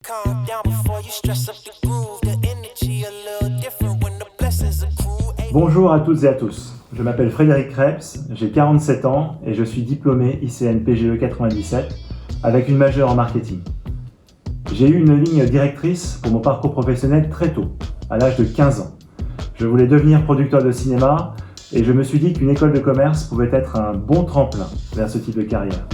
Calm down before you stress up the groove. The energy a little different when the blessings accrue. Bonjour à toutes et à tous, je m'appelle Frédéric Krebs, j'ai 47 ans et je suis diplômé ICN PGE 97 avec une majeure en marketing. J'ai eu une ligne directrice pour mon parcours professionnel très tôt, à l'âge de 15 ans. Je voulais devenir producteur de cinéma et je me suis dit qu'une école de commerce pouvait être un bon tremplin vers ce type de carrière.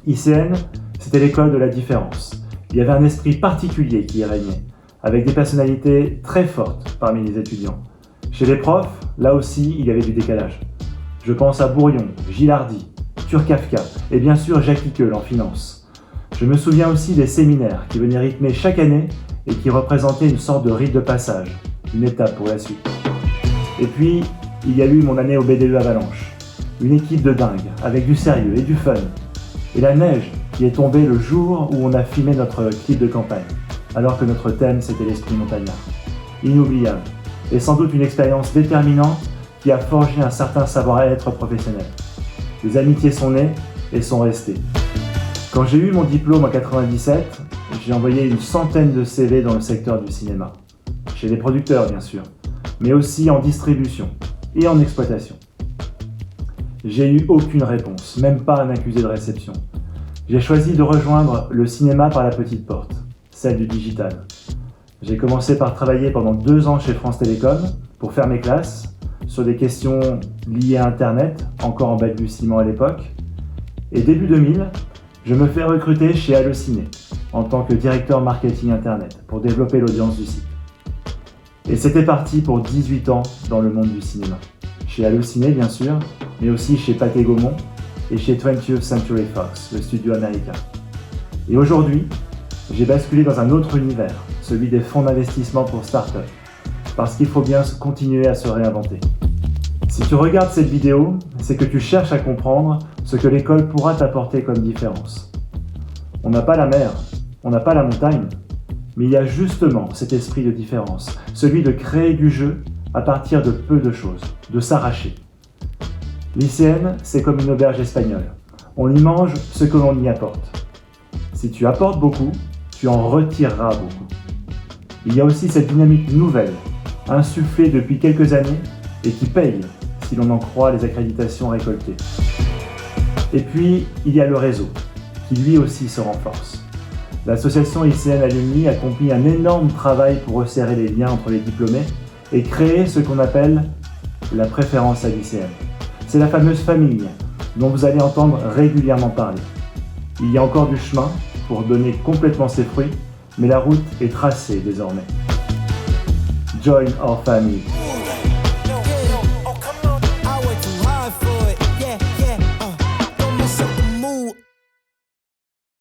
ICN, c'était l'école de la différence. Il y avait un esprit particulier qui y régnait, avec des personnalités très fortes parmi les étudiants. Chez les profs, là aussi, il y avait du décalage. Je pense à Bourion, Gilardi, Turkafka et bien sûr Jacques Ickeul en finance. Je me souviens aussi des séminaires qui venaient rythmer chaque année et qui représentaient une sorte de rite de passage, une étape pour la suite. Et puis, il y a eu mon année au BDE Avalanche. Une équipe de dingue, avec du sérieux et du fun. Et la neige qui est tombée le jour où on a filmé notre clip de campagne, alors que notre thème c'était l'esprit montagnard. Inoubliable, et sans doute une expérience déterminante qui a forgé un certain savoir-être professionnel. Des amitiés sont nées et sont restées. Quand j'ai eu mon diplôme en 97, j'ai envoyé une centaine de CV dans le secteur du cinéma. Chez les producteurs bien sûr, mais aussi en distribution et en exploitation. J'ai eu aucune réponse, même pas un accusé de réception. J'ai choisi de rejoindre le cinéma par la petite porte, celle du digital. J'ai commencé par travailler pendant 2 ans chez France Télécom pour faire mes classes sur des questions liées à Internet, encore en balbutiement à l'époque. Et début 2000, je me fais recruter chez Allociné en tant que directeur marketing Internet pour développer l'audience du site. Et c'était parti pour 18 ans dans le monde du cinéma. Chez Allociné bien sûr, mais aussi chez Pathé Gaumont et chez 20th Century Fox, le studio américain. Et aujourd'hui, j'ai basculé dans un autre univers, celui des fonds d'investissement pour start-up, parce qu'il faut bien continuer à se réinventer. Si tu regardes cette vidéo, c'est que tu cherches à comprendre ce que l'école pourra t'apporter comme différence. On n'a pas la mer, on n'a pas la montagne, mais il y a justement cet esprit de différence, celui de créer du jeu à partir de peu de choses, de s'arracher. L'ICN, c'est comme une auberge espagnole. On y mange ce que l'on y apporte. Si tu apportes beaucoup, tu en retireras beaucoup. Il y a aussi cette dynamique nouvelle, insufflée depuis quelques années et qui paye si l'on en croit les accréditations récoltées. Et puis, il y a le réseau, qui lui aussi se renforce. L'association ICN Alumni accomplit un énorme travail pour resserrer les liens entre les diplômés et créer ce qu'on appelle la préférence à l'ICN. C'est la fameuse famille dont vous allez entendre régulièrement parler. Il y a encore du chemin pour donner complètement ses fruits, mais la route est tracée désormais. Join our family.